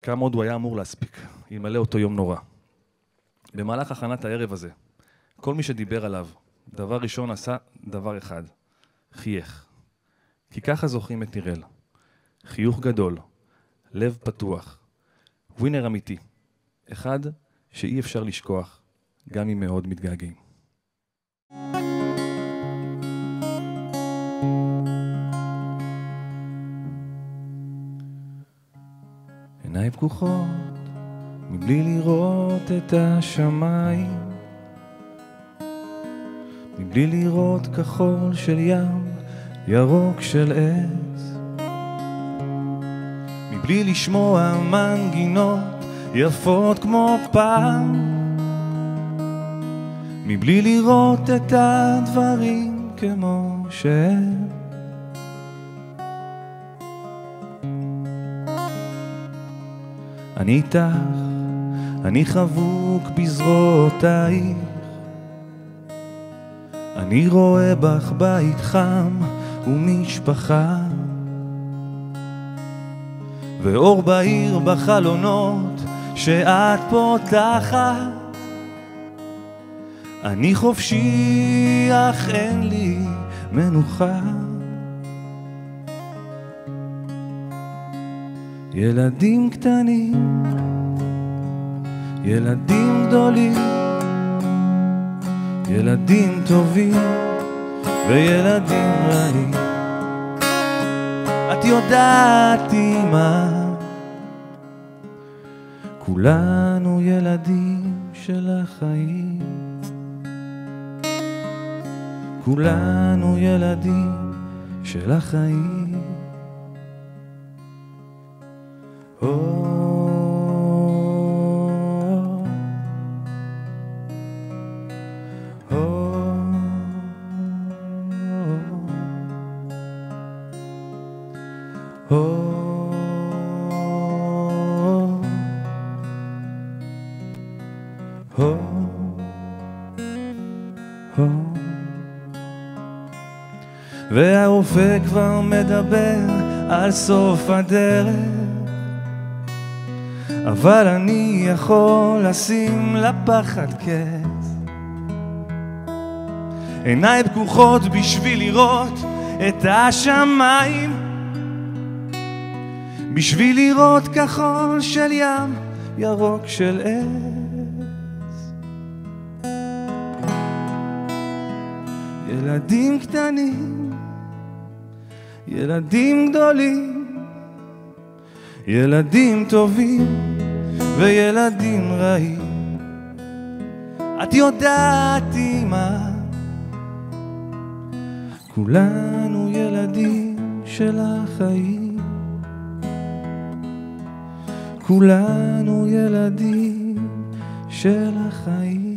כמה עוד הוא היה אמור להספיק, אלמלא אותו יום נורא. במהלך הכנת הערב הזה, כל מי שדיבר עליו, דבר ראשון עשה דבר אחד, חייך. כי ככה זוכרים את נירל. חיוך גדול, לב פתוח, ווינר אמיתי. אחד שאי אפשר לשכוח, גם אם מאוד מתגעגעים. עיניי פקוחות, מבלי לראות את השמיים, מבלי לראות כחול של ים, ירוק של עץ, מבלי לשמוע מנגינות יפות כמו פעם, מבלי לראות את הדברים כמו שהם. אני איתך, אני חבוק בזרועותייך, אני רואה בך בית חם ומשפחה, ואור בעיר בחלונות שאת פותחת. אני חופשי אך אין לי מנוחה. ילדים קטנים, ילדים גדולים, ילדים טובים וילדים רעים. את יודעת אמא, כולנו ילדים של החיים, כולנו ילדים של החיים. והרופא כבר מדבר על סוף הדרך, אבל אני יכול לשים לפחד קץ. עיניי פקוחות בשביל לראות את השמיים, בשביל לראות כחול של ים, ירוק של עץ. ילדים קטנים, ילדים גדולים, ילדים טובים וילדים רעים. את יודעת אמא, כולנו ילדים של החיים, כולנו ילדים של החיים.